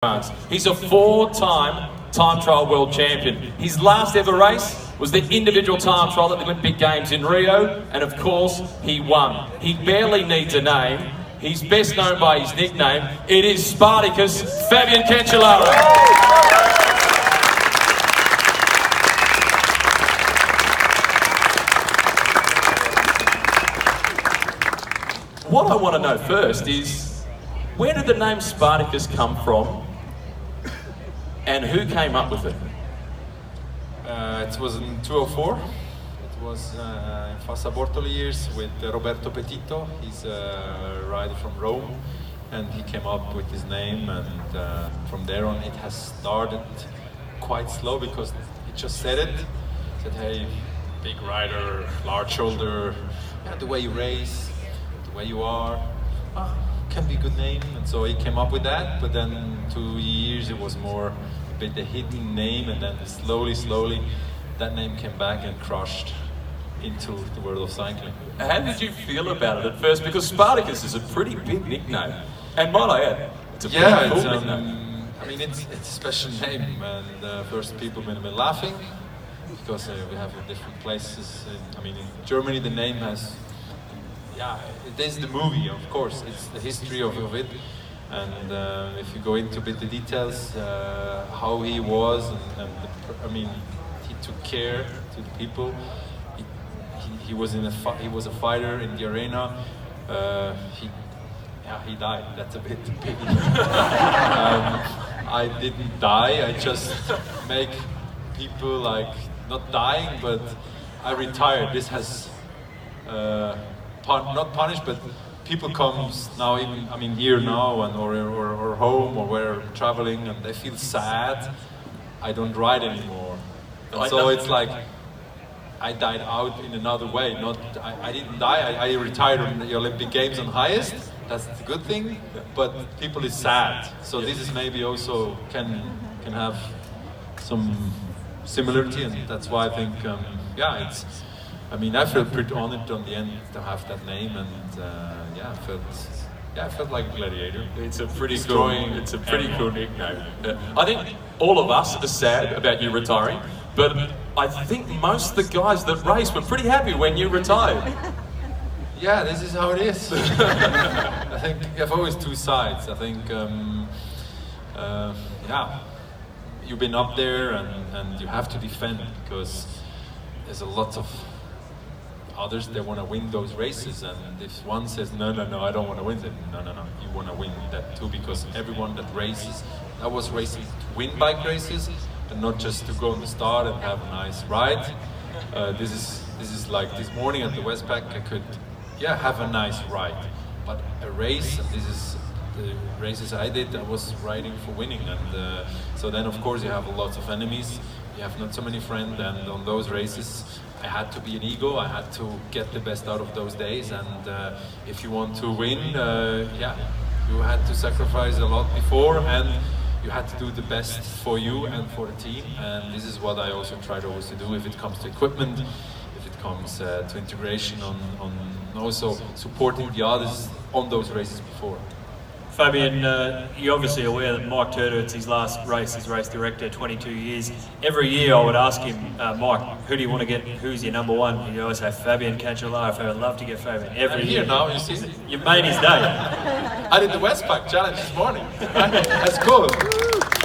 France. He's a four-time time trial world champion. His last ever race was the individual time trial at the Olympic Games in Rio, and of course, he won. He barely needs a name. He's best known by his nickname. It is Spartacus, Fabian Cancellara. What I want to know first is, where did the name Spartacus come from, and who came up with it? It was in 2004. It was in Fassa Bortoli years with Roberto Petito. He's a rider from Rome, and he came up with his name, and from there on it has started quite slow because he just said it. He said, hey, big rider, large shoulder, yeah, the way you race, the way you are, can be a good name. And so he came up with that, but then 2 years it was more a bit a hidden name, and then slowly that name came back and crushed into the world of cycling. How did you feel about it at first? Because Spartacus is a pretty big nickname, and might I add, it's a pretty cool nickname. I mean, it's a special name, and first people have been laughing because we have in different places. I mean, in Germany the name has, yeah, it is the movie, of course. It's the history of it, and if you go into a bit the details, how he was, I mean, he took care to the people. He was a fighter in the arena. He died. That's a bit pity. I didn't die. I just make people like not dying, but I retired. This has not punished, but people comes now, even I mean here now and or home or where I'm traveling, and they feel sad. I don't ride anymore, and so it's like I died out in another way. Not I didn't die. I retired on the Olympic Games on highest. That's the good thing, but people is sad. So this is maybe also can have some similarity, and that's why I think yeah, it's. I mean, I felt pretty honored on the end to have that name, and yeah, I felt like a gladiator. It's a pretty cool. It's a pretty cool nickname. I think all of us are sad about you retiring, but I think most of the guys that race were pretty happy when you retired. Yeah, this is how it is. I think you have always two sides. I think, yeah, you've been up there and you have to defend, because there's a lot of others that want to win those races, and if one says no, I don't want to win it, no, you want to win that too, because everyone that races, I was racing to win bike races and not just to go on the start and have a nice ride. This is like this morning at the Westpac, I could have a nice ride, but a race, and this is the races I did, I was riding for winning, and so then of course you have lots of enemies, you have not so many friends, and on those races I had to be an ego, I had to get the best out of those days, and if you want to win, you had to sacrifice a lot before, and you had to do the best for you and for the team, and this is what I also try to always do if it comes to equipment, if it comes to integration on also supporting the others on those races before. Fabian, you're obviously aware that Mike Turter, it's his last race as race director, 22 years. Every year I would ask him, Mike, who do you want to get, who's your number one? He'd always say Fabian Cancellara. I'd love to get Fabian. Every year. Here now, you see? You've made his day. I did the Westpac challenge this morning. That's cool.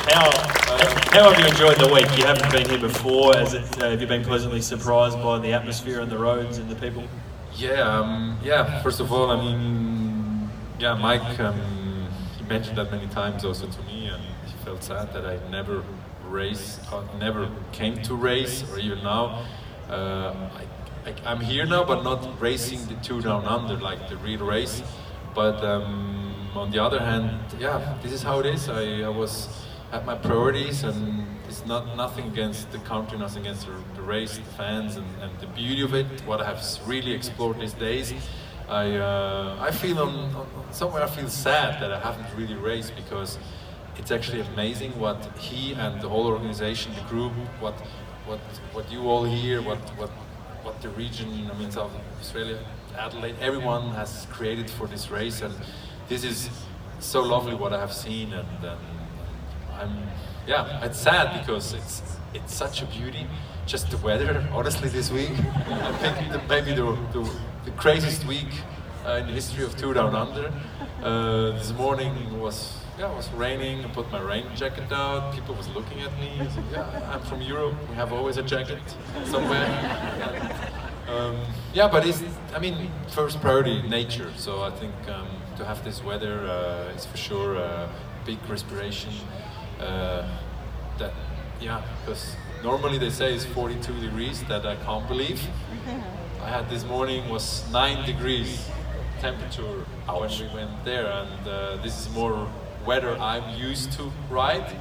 How have you enjoyed the week? You haven't been here before. Have you been pleasantly surprised by the atmosphere and the roads and the people? Yeah, first of all, I mean, yeah, Mike, he mentioned that many times also to me, and he felt sad that I never came to race, or even now. I'm here now, but not racing the Tour Down Under, like the real race. But on the other hand, yeah, this is how it is. I was at my priorities, and it's nothing against the country, nothing against the race, the fans, and the beauty of it. What I have really explored these days. I feel somewhere I feel sad that I haven't really raced, because it's actually amazing what he and the whole organization, the group, what you all hear, what the region, I mean South Australia, Adelaide, everyone has created for this race, and this is so lovely what I have seen, and it's sad because it's such a beauty. Just the weather, honestly, this week, I think maybe the craziest week in the history of Tour Down Under. This morning was raining. I put my rain jacket out. People was looking at me. I said, yeah, I'm from Europe. We have always a jacket somewhere. But first priority, nature. So I think to have this weather is for sure a big respiration. Because normally they say it's 42 degrees, that I can't believe. I had this morning was 9 degrees temperature when we went there, and this is more weather I'm used to ride.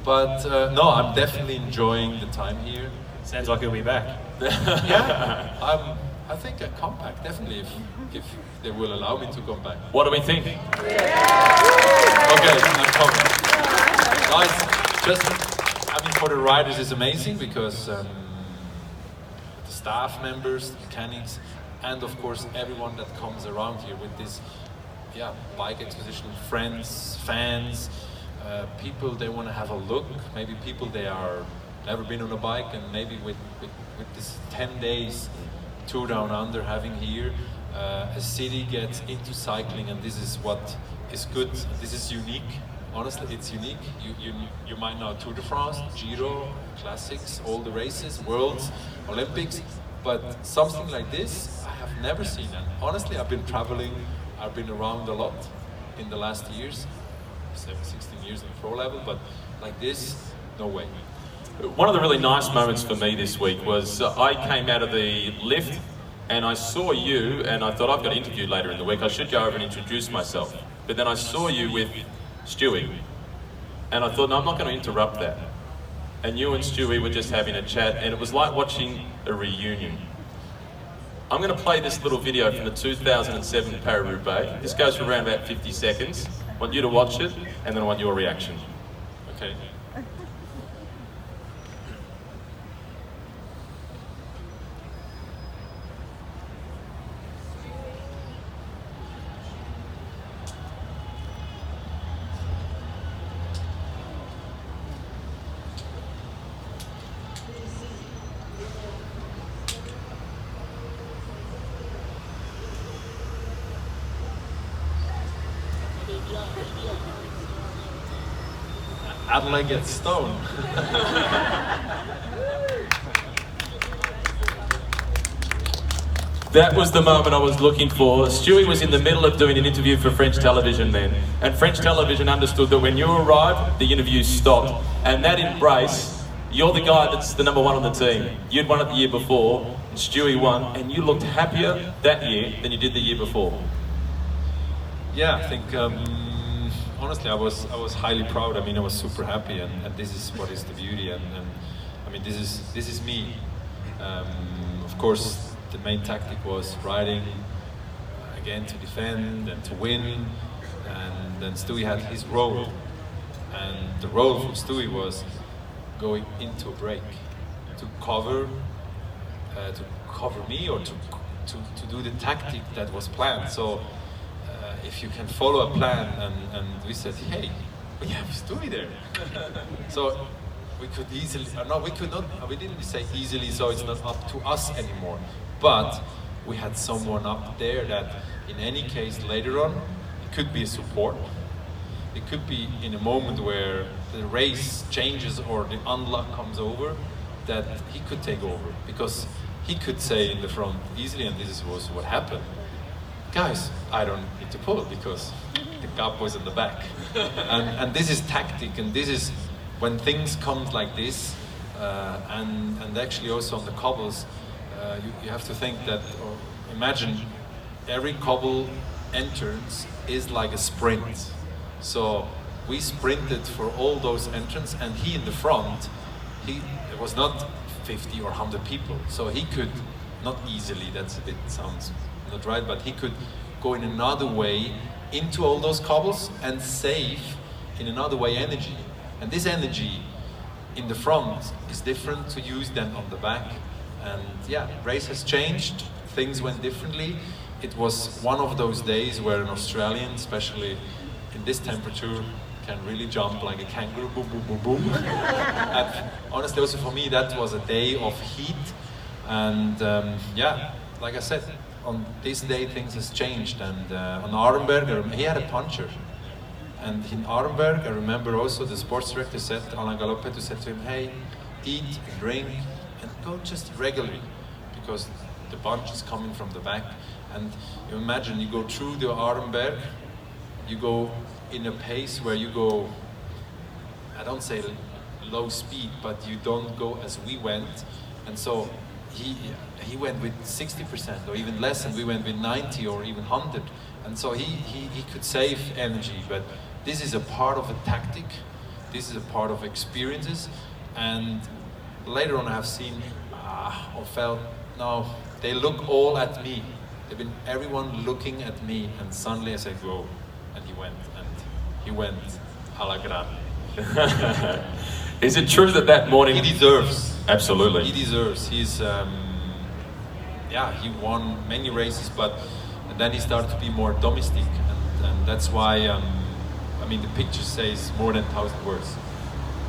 But no, I'm definitely enjoying the time here. Sounds like you'll be back. Yeah, I think I come back, definitely, if they will allow me to come back. What do we think? Okay, I'm coming. Guys, for the riders it's amazing because the staff members, the mechanics, and of course everyone that comes around here with this bike exposition, friends, fans, people they want to have a look, maybe people they are never been on a bike, and maybe with this 10 days Tour Down Under having here, a city gets into cycling, and this is what is good. This is unique. Honestly, it's unique. You might know Tour de France, Giro, Classics, all the races, Worlds, Olympics, but something like this I have never seen. And honestly, I've been traveling, I've been around a lot in the last years, 16 years in pro level, but like this, no way. One of the really nice moments for me this week was I came out of the lift and I saw you, and I thought I've got to interview later in the week. I should go over and introduce myself. But then I saw you with Stewie, and I thought, no, I'm not going to interrupt that. And you and Stewie were just having a chat, and it was like watching a reunion. I'm going to play this little video from the 2007 Paris-Roubaix. This goes for around about 50 seconds. I want you to watch it, and then I want your reaction. Okay. Adelaide gets stoned. That was the moment I was looking for. Stewie was in the middle of doing an interview for French television then, and French television understood that when you arrived, the interview stopped. And that embrace, you're the guy that's the #1 on the team. You'd won it the year before, and Stewie won, and you looked happier that year than you did the year before. Yeah, I think honestly I was highly proud. I mean, I was super happy, and this is what is the beauty, and I mean, this is me. Of course, the main tactic was riding again to defend and to win, and then Stewie had his role, and the role from Stewie was going into a break to cover me, or to do the tactic that was planned. So if you can follow a plan, and we said, hey, we have Stewie there. So we could easily, we didn't say easily, so it's not up to us anymore. But we had someone up there that, in any case, later on, it could be a support. It could be in a moment where the race changes or the unluck comes over, that he could take over. Because he could say in the front easily, and this was what happened, guys, I don't need to pull because the capo is at the back. and this is tactic, and this is when things come like this, and actually also on the cobbles, you have to think that, or imagine every cobble entrance is like a sprint. So we sprinted for all those entrances, and he in the front, it was not 50 or 100 people, so he could, not easily, that's a bit, sounds not right, but he could go in another way into all those cobbles and save in another way energy. And this energy in the front is different to use than on the back. And yeah, race has changed, things went differently. It was one of those days where an Australian, especially in this temperature, can really jump like a kangaroo, boom, boom, boom, boom. And honestly, also for me, that was a day of heat. And yeah, like I said, on this day things has changed. And on Arenberg, he had a puncher. And in Arenberg, I remember also the sports director said, Alain Galopet, said to him, hey, eat and drink and go just regularly, because the punch is coming from the back. And you imagine you go through the Arenberg, you go in a pace where you go, I don't say low speed, but you don't go as we went. And so he went with 60% or even less, and we went with 90 or even 100. And so he could save energy, but this is a part of a tactic, this is a part of experiences. And later on I have seen or felt, no, they look all at me. They've been everyone looking at me, and suddenly I said, go. And he went a la grande. Is it true that that morning... He deserves. Absolutely. He deserves. He's, yeah, he won many races, but then he started to be more domestic. And that's why, I mean, the picture says more than 1,000 words.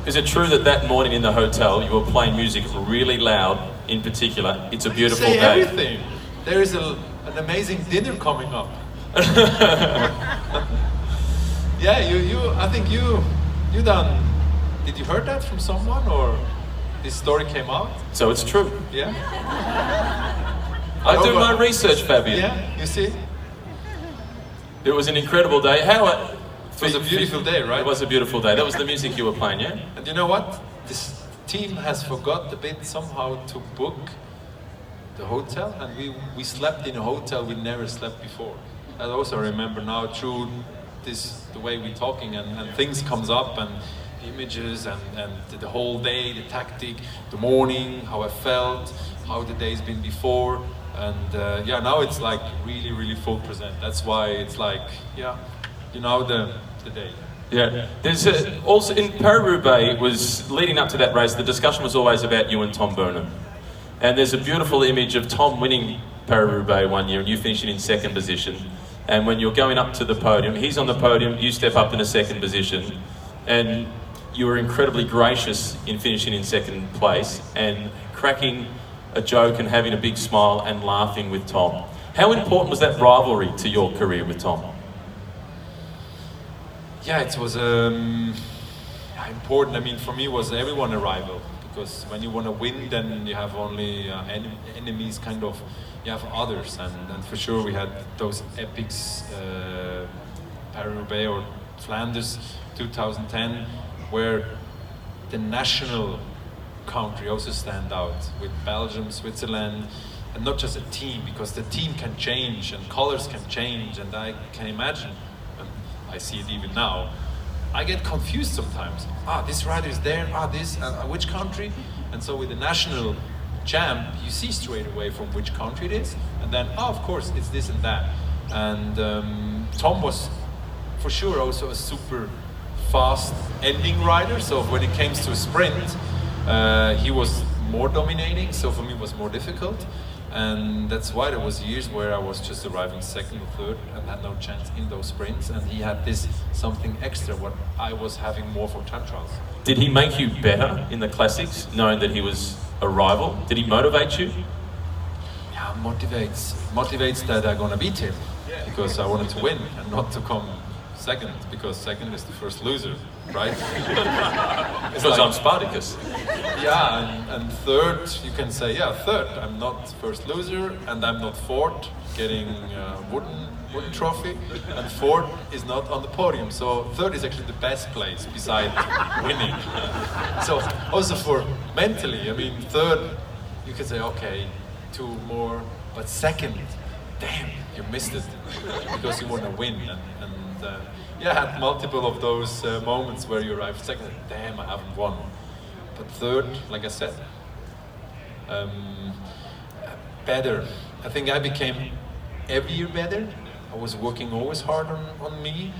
Is it true that that morning in the hotel you were playing music really loud, in particular, It's a Beautiful Say Day? Everything. There is an amazing dinner coming up. Yeah, I think you done. Did you heard that from someone, or this story came out? So it's true. Yeah. I do my research, Fabian. Yeah, you see? It was an incredible day. It was a beautiful day, right? It was a beautiful day. That was the music you were playing, yeah? And you know what? This team has forgot a bit somehow to book the hotel, and we slept in a hotel we never slept before. I also remember now through the way we're talking, and things comes up, and images, and the whole day, the tactic, the morning, how I felt, how the day's been before, and yeah, now it's like really, really full present. That's why it's like, yeah, you know, the day. Yeah. There's also in Paris-Roubaix, was leading up to that race, the discussion was always about you and Tom Burnham. And there's a beautiful image of Tom winning Paris-Roubaix one year and you finishing in second position. And when you're going up to the podium, he's on the podium, you step up in a second position, and you were incredibly gracious in finishing in second place and cracking a joke and having a big smile and laughing with Tom. How important was that rivalry to your career with Tom? Yeah, it was important. I mean, for me, was everyone a rival, because when you want to win, then you have only enemies, kind of. You have others, and for sure we had those epics, Paris-Roubaix or Flanders 2010, where the national country also stand out with Belgium, Switzerland, and not just a team, because the team can change and colors can change, and I can imagine, and I see it even now, I get confused sometimes. This rider is there, this, which country? And so with the national champ, you see straight away from which country it is, and then, of course, it's this and that. And Tom was, for sure, also a super fast ending rider, so when it came to a sprint, he was more dominating, so for me it was more difficult. And that's why there was years where I was just arriving second or third and had no chance in those sprints, and he had this something extra what I was having more for time trials. Did he make you better in the classics, knowing that he was a rival? Did he motivate you? Yeah, motivates that I'm gonna beat him, because I wanted to win and not to come second, because second is the first loser, right? Because like, I'm Spartacus. Yeah, and third, you can say, yeah, third. I'm not first loser, and I'm not fourth, getting a wooden trophy, and fourth is not on the podium. So third is actually the best place beside winning. So also for mentally, I mean, third, you can say, okay, 2 more, but second, damn, you missed it, because you want to win. Yeah, I had multiple of those moments where you arrive second, damn, I haven't won. But third, like I said, better. I think I became every year better. I was working always hard on me.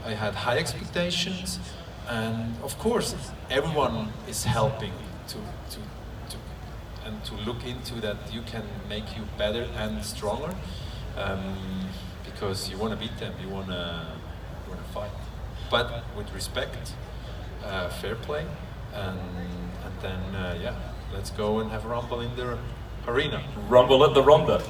I had high expectations, and of course, everyone is helping to look into that you can make you better and stronger, because you want to beat them, you want to fight. but with respect, fair play, and then yeah, let's go and have a rumble in the arena. Rumble at the Ronda.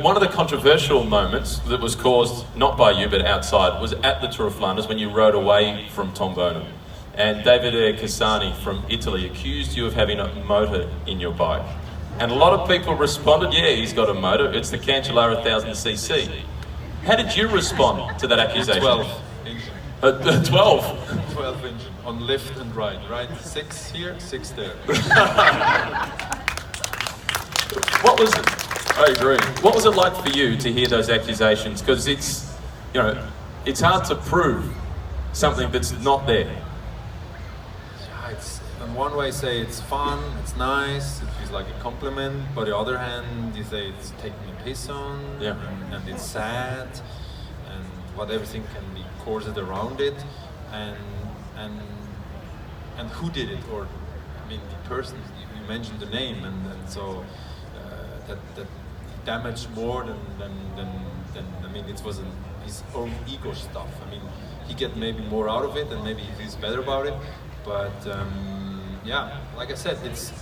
One of the controversial moments that was caused, not by you, but outside, was at the Tour of Flanders when you rode away from Tom Boonen. And Davide Cassani from Italy accused you of having a motor in your bike. And a lot of people responded, yeah, he's got a motor, it's the Cancellara 1000cc. How did you respond to that accusation? 12 engine. 12? 12 engine, on left and right, right? 6 here, 6 there. What was it? I agree. What was it like for you to hear those accusations? Because it's, you know, it's hard to prove something that's not there. Yeah, it's, on one way say it's fun, it's nice, it feels like a compliment, but on the other hand you say it's taking a piss on, yeah. and it's sad, and what everything can be coursed around it, and who did it, or I mean the person, you mentioned the name, and so that damaged more than I mean it wasn't his own ego stuff. I mean he get maybe more out of it and maybe he feels better about it, but yeah, like I said, it's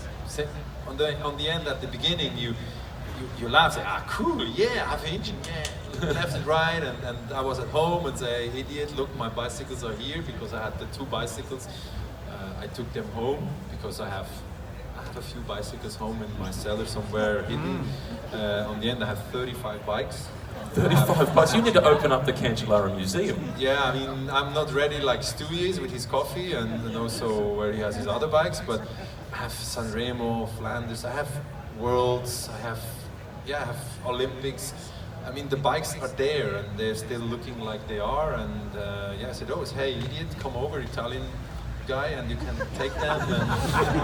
on the end at the beginning you laugh, say cool, yeah, I have an engine, yeah, left and right, and I was at home and say, idiot, look, my bicycles are here, because I had the 2 bicycles. I took them home because I have a few bicycles home in my cellar somewhere hidden. On the end I have 35 bikes. 35 bikes? You need to open up the Cancellara Museum. Yeah, I mean, I'm not ready like Stewie is with his coffee and also where he has his other bikes, but I have Sanremo, Flanders, I have Worlds, I have Olympics. I mean, the bikes are there and they're still looking like they are, and yeah, I said always, hey idiot, come over, Italian guy, and you can take them.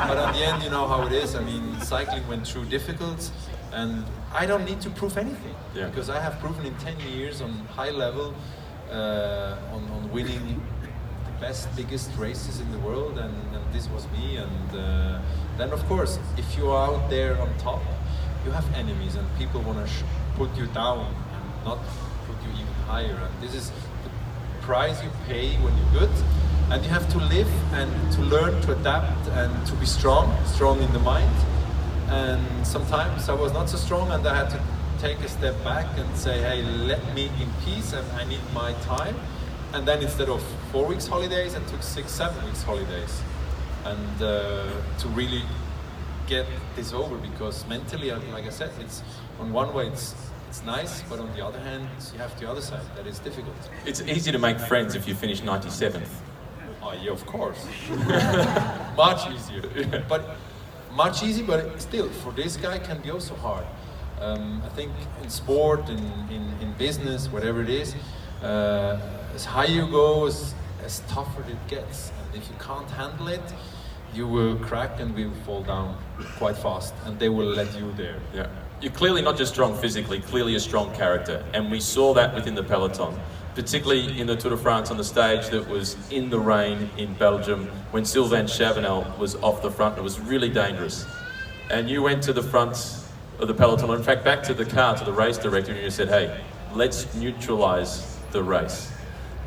But at the end, you know how it is. I mean, cycling went through difficult, and I don't need to prove anything, because I have proven in 10 years on high level, on winning the best, biggest races in the world, and this was me. And then, of course, if you are out there on top, you have enemies, and people want to put you down and not put you even higher. And this is the price you pay when you're good. And you have to live and to learn to adapt and to be strong in the mind. And sometimes I was not so strong, and I had to take a step back and say, hey, let me in peace, and I need my time. And then instead of 4 weeks holidays, I took 6-7 weeks holidays. And to really get this over, because mentally, like I said, it's on one way it's nice, but on the other hand, you have the other side that is difficult. It's easy to make friends if you finish 97th. Oh yeah, of course. Much easier. But much easier, but still, for this guy can be also hard. I think in sport, in business, whatever it is, as higher you go, as tougher it gets. And if you can't handle it, you will crack and will fall down quite fast, and they will let you there. Yeah. You're clearly not just strong physically, clearly a strong character, and we saw that within the peloton. Particularly in the Tour de France on the stage that was in the rain in Belgium when Sylvain Chavanel was off the front. It was really dangerous. And you went to the front of the peloton, in fact back to the car, to the race director, and you said, hey, let's neutralise the race.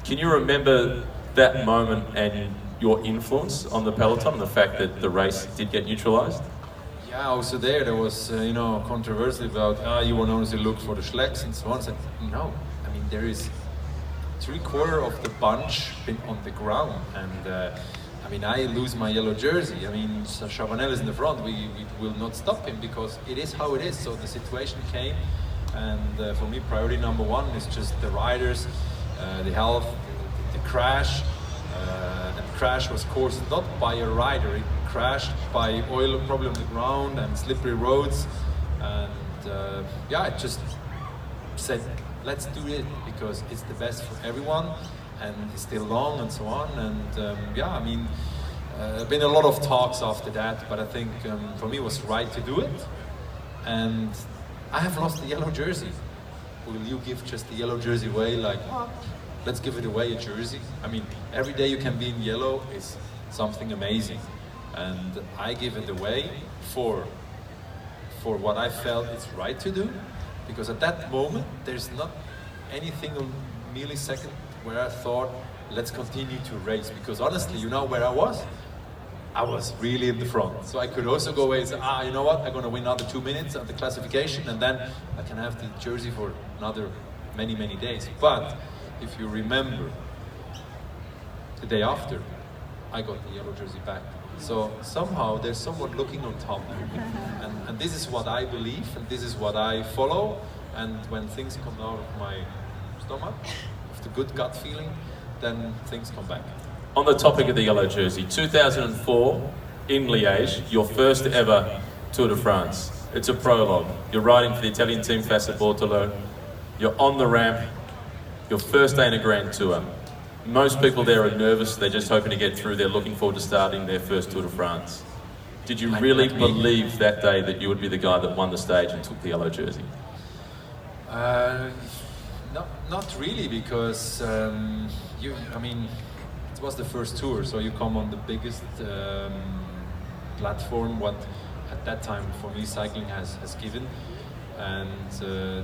Can you remember that moment and your influence on the peloton and the fact that the race did get neutralised? Yeah, also there was, you know, controversy about, you want to only look for the Schlecks and so on. I said, no, I mean, there is 3/4 of the bunch been on the ground, and I mean, I lose my yellow jersey. I mean, Chavanel is in the front. We will not stop him because it is how it is. So the situation came, and for me, priority number 1 is just the riders, the health, the crash. And the crash was caused not by a rider. It crashed by oil problem on the ground and slippery roads, and yeah, I just said, let's do it because it's the best for everyone, and it's still long and so on. And yeah, I mean, been a lot of talks after that, but I think for me it was right to do it. And I have lost the yellow jersey. Will you give just the yellow jersey away? Like, let's give it away, a jersey. I mean, every day you can be in yellow is something amazing, and I give it away for what I felt it's right to do. Because at that moment, there's not anything on millisecond where I thought, let's continue to race, because honestly, you know where I was? I was really in the front. So I could also go away and say, you know what, I'm going to win another 2 minutes at the classification, and then I can have the jersey for another many, many days. But if you remember, the day after, I got the yellow jersey back. So somehow there's someone looking on top. And this is what I believe, and this is what I follow. And when things come out of my stomach, with the good gut feeling, then things come back. On the topic of the yellow jersey, 2004 in Liège, your first ever Tour de France. It's a prologue. You're riding for the Italian team Fabian. You're on the ramp, your first day in a Grand Tour. Most people there are nervous, they're just hoping to get through, they're looking forward to starting their first Tour de France. Did you really believe that day that you would be the guy that won the stage and took the yellow jersey? Not really, because it was the first tour, so you come on the biggest platform what at that time for me cycling has given, and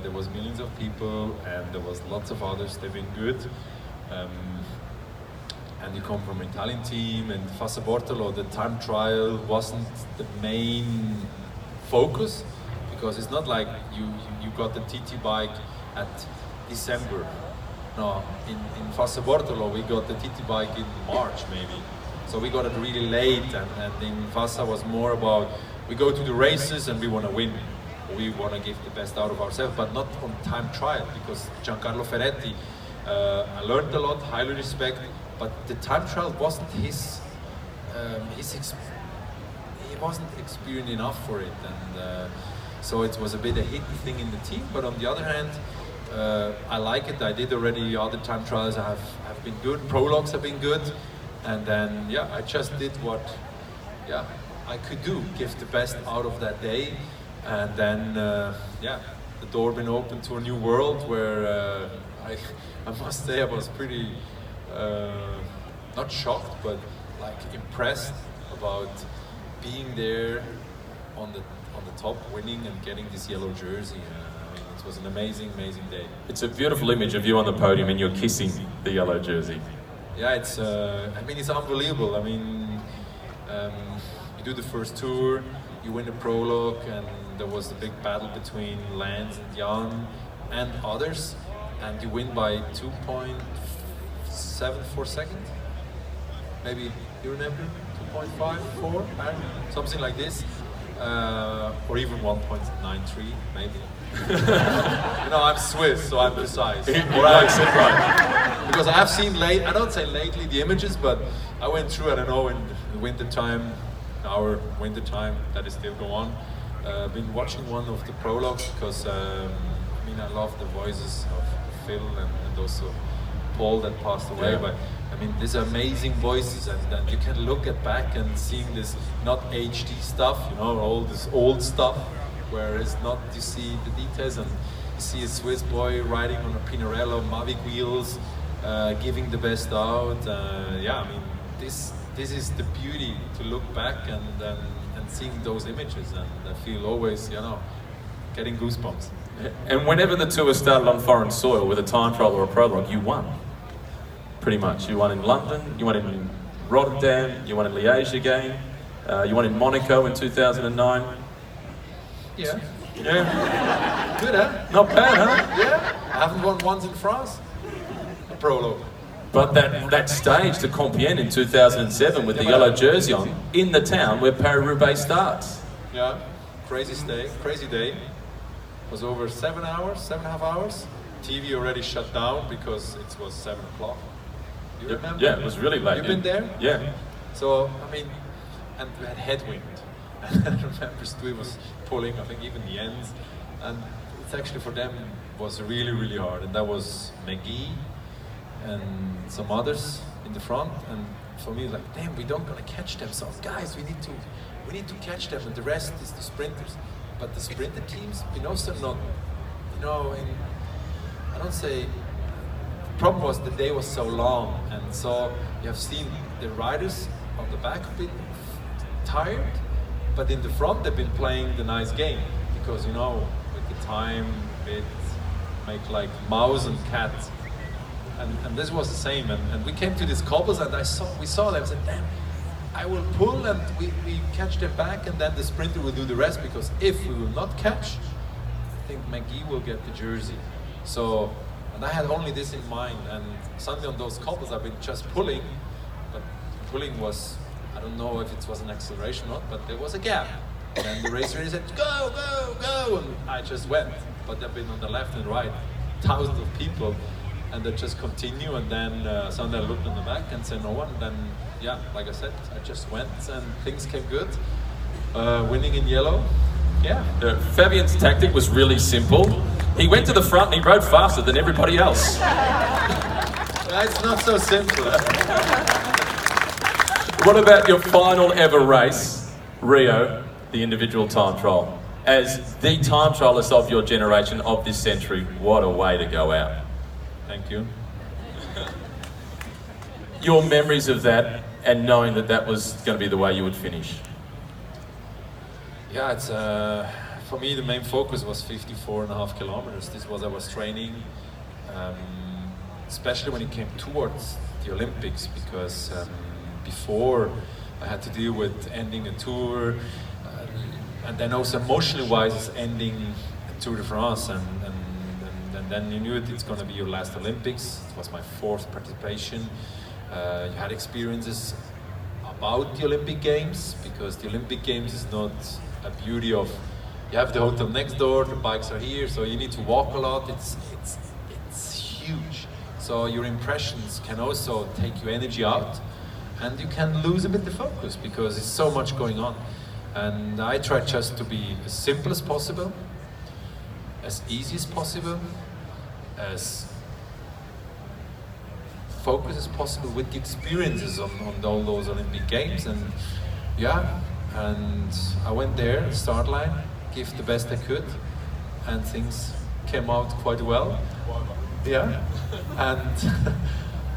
there was millions of people, and there was lots of others, they've been good. And you come from an Italian team, and Fabian, the time trial wasn't the main focus, because it's not like you got the TT bike at December. No, in Fabian we got the TT bike in March maybe, so we got it really late, and in Fassa was more about we go to the races and we want to win. We want to give the best out of ourselves, but not on time trial, because Giancarlo Ferretti, I learned a lot, highly respect, but the time trial wasn't he wasn't experienced enough for it, and so it was a bit a hidden thing in the team. But on the other hand, I like it. I did already other time trials have been good, prologues have been good, and then I just did what I could do, give the best out of that day, and then the door been opened to a new world where I must say I was pretty not shocked, but like impressed about being there on the top, winning and getting this yellow jersey. It was an amazing day. It's a beautiful image of you on the podium and you're kissing the yellow jersey. Yeah, it's it's unbelievable. You do the first tour, you win the prologue, and there was the big battle between Lance and Jan and others, and you win by 2.74 seconds. Maybe you remember 2.54, something like this, or even 1.93 maybe. I'm Swiss, so I'm precise. Right. Because I have seen I don't say lately the images, but I went through, I don't know, in the winter time, our winter time, that is still go on. Been watching one of the prologues, because I love the voices of Phil and also Paul that passed away. Yeah. But these amazing voices, and you can look back and seeing this not HD stuff, all this old stuff, where it's not, you see the details, and you see a Swiss boy riding on a Pinarello Mavic wheels, giving the best out. This is the beauty, to look back and seeing those images, and I feel always, getting goosebumps. And whenever the tour started on foreign soil with a time trial or a prologue, you won. Pretty much. You won in London, you won in Rotterdam, you won in Liège again, you won in Monaco in 2009. Yeah. Yeah. Good, huh? Not bad, huh? Yeah. I haven't won once in France. A prologue. But that stage to Compiègne in 2007 with the yellow jersey on, in the town where Paris-Roubaix starts. Yeah. Crazy day. It was over 7.5 hours. TV already shut down because it was 7 o'clock. You remember? Yeah, it was really late. You've been there? Yeah. So, and we had headwind. And I remember Stu was pulling, I think even the ends. And it's actually for them was really, really hard. And that was McGee and some others in the front. And for me, like, damn, we don't gonna catch them. So guys, we need to catch them, and the rest is the sprinters. But the sprinter teams, also not, I don't say, the problem was the day was so long, and so you have seen the riders on the back a bit tired, but in the front they've been playing the nice game, because with the time it make like mouse and cat and this was the same. And we came to these cobbles, and we saw them. I said, damn, I will pull, and we catch them back, and then the sprinter will do the rest. Because if we will not catch, I think McGee will get the jersey. So, and I had only this in mind. And suddenly on those cobbles, I've been just pulling, but pulling was, I don't know if it was an acceleration or not, but there was a gap. And the racer said, go, go, go, and I just went. But they've been on the left and right, thousands of people, and they just continue. And then suddenly I looked on the back and said no one. And then, yeah, like I said, I just went, and things came good. Winning in yellow, yeah. Fabian's tactic was really simple. He went to the front and he rode faster than everybody else. It's not so simple. What about your final ever race, Rio, the individual time trial? As the time trialist of your generation, of this century, what a way to go out. Thank you. Your memories of that, and knowing that that was going to be the way you would finish. Yeah, it's for me the main focus was 54.5 kilometers. This was I was training, especially when it came towards the Olympics, because before I had to deal with ending a tour, and then also emotionally wise ending a Tour de France, and then you knew it's going to be your last Olympics. It was my 4th participation. You had experiences about the Olympic Games, because the Olympic Games is not a beauty of, you have the hotel next door, the bikes are here, so you need to walk a lot. It's huge. So your impressions can also take your energy out, and you can lose a bit the focus because there's so much going on. And I try just to be as simple as possible, as easy as possible, as focused as possible with the experiences on all those Olympic Games. And yeah, and I went there, the start line, gave the best I could, and things came out quite well. Yeah, and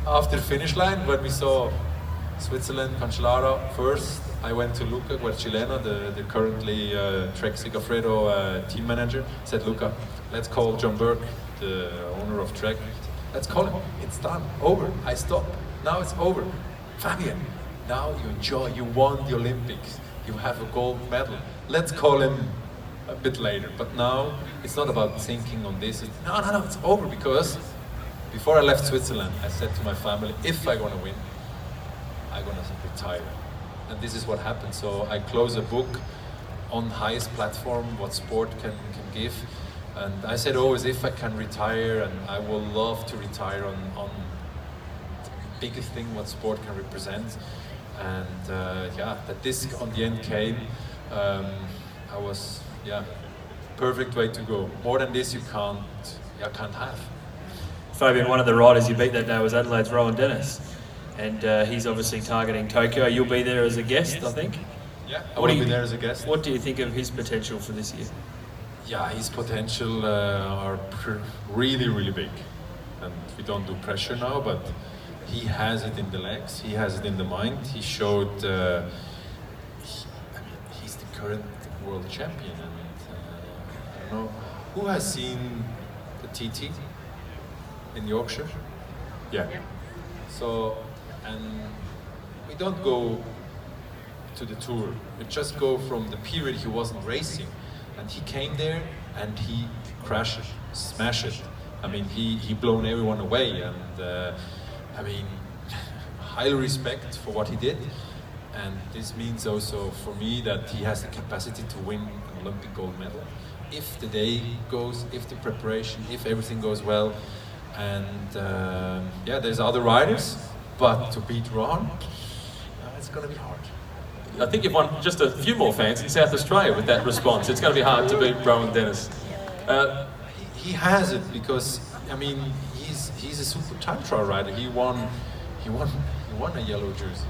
after the finish line, when we saw Switzerland, Cancellara first, I went to Luca Guercilena, the currently Trek Segafredo team manager. Said, Luca, let's call John Burke, the owner of Trek. Let's call him. It's done. Over. I stop. Now it's over. Fabian, now you enjoy. You won the Olympics. You have a gold medal. Let's call him a bit later. But now it's not about thinking on this. No, it's over, because before I left Switzerland, I said to my family, if I'm going to win, I'm going to retire. And this is what happened. So I close a book on highest platform, what sport can give. And I said always, if I can retire, and I will love to retire on the biggest thing what sport can represent. And yeah, that this on the end came, I was, yeah, perfect way to go. More than this you can't have. Fabian, one of the riders you beat that day was Adelaide's Rowan Dennis. And he's obviously targeting Tokyo. You'll be there as a guest, I think? Yeah, I will be there as a guest. What do you think of his potential for this year? Yeah, his potential are really, really big. And we don't do pressure now, but he has it in the legs, he has it in the mind. He showed, he's the current world champion. And I don't know, who has seen the TT in Yorkshire? Yeah. So, and we don't go to the tour, we just go from the period he wasn't racing. And he came there and he crashed it, smashed it. I mean, he blown everyone away, and I mean, highly respect for what he did. And this means also for me that he has the capacity to win an Olympic gold medal. If the day goes, if the preparation, if everything goes well. And yeah, there's other riders, but to beat Ron, it's going to be hard. I think you've won just a few more fans in South Australia with that response. It's going to be hard to beat Rowan Dennis. He has it, because I mean he's a super time trial rider. He won a yellow jersey.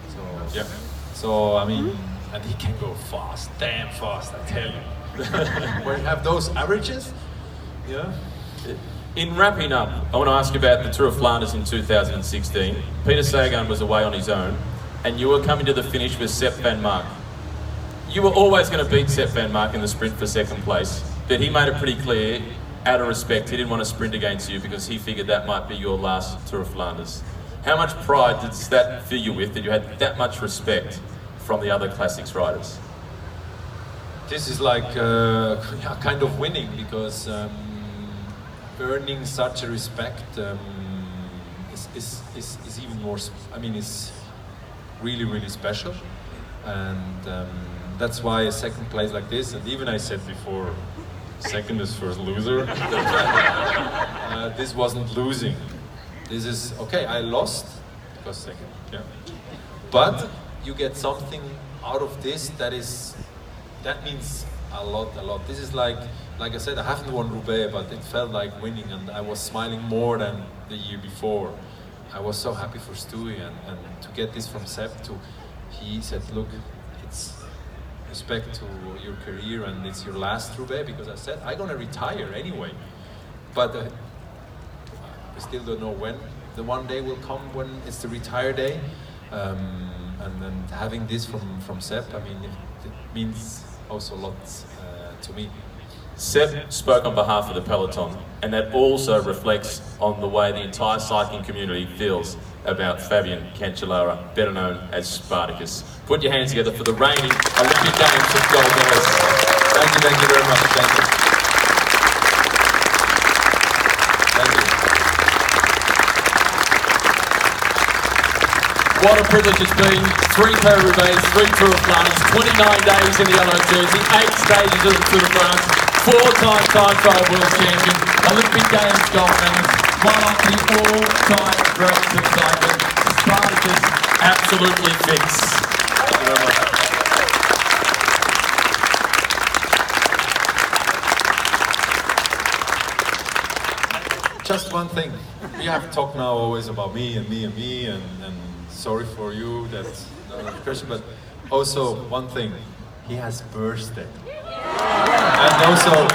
So yeah. So I mean, and he can go fast, damn fast, I tell you. When you have those averages, yeah. In wrapping up, I want to ask you about the Tour of Flanders in 2016. Peter Sagan was away on his own, and you were coming to the finish with Sepp van Mark. You were always going to beat Sepp van Mark in the sprint for second place, but he made it pretty clear out of respect, he didn't want to sprint against you because he figured that might be your last Tour of Flanders. How much pride does that fill you with, that you had that much respect from the other classics riders? This is like kind of winning, because earning such a respect is even more. I mean, it's really, really special, and that's why a second place like this. And even I said before, second is first loser. This wasn't losing. This is okay. I lost because second, yeah. But you get something out of this that means a lot, a lot. This is like I said, I haven't won Roubaix, but it felt like winning, and I was smiling more than the year before. I was so happy for Stewie, and to get this from Sepp he said, look, it's respect to your career, and it's your last Roubaix, because I said, I'm gonna retire anyway. But we still don't know when. The one day will come when it's the retire day. And having this from Sepp, I mean, it means also a lot to me. Sepp spoke on behalf of the peloton, and that also reflects on the way the entire cycling community feels about Fabian Cancellara, better known as Spartacus. Put your hands together for the reigning Olympic Games of gold medalist. Thank you very much. Thank you. Thank you. What a privilege it's been. 3 Paris-Roubaix, 3 Tour of Flanders, 29 days in the yellow jersey, 8 stages of the Tour de France, 4-time time trial world champion, Olympic Games gold medalist, one of the all-time greats of cycling. Spartacus absolutely fits. Thank you very much. Just one thing. We have talked now always about me and me and me, and sorry for you, that's another question, but also one thing, he has birthday. And also,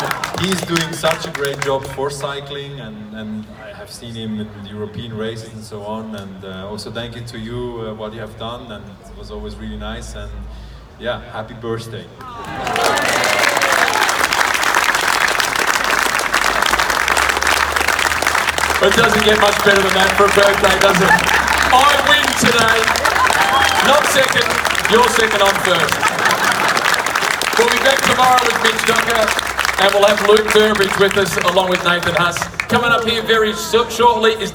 he's doing such a great job for cycling, and I have seen him in the European races and so on, and also thank you to you, what you have done, and it was always really nice, and yeah, happy birthday. It doesn't get much better than that for a birthday, does it? I win today. Not second, you're second, I'm first. We'll be back tomorrow with Mitch Dunker, and we'll have Luke Burbridge with us along with Nathan Huss. Coming up here very shortly is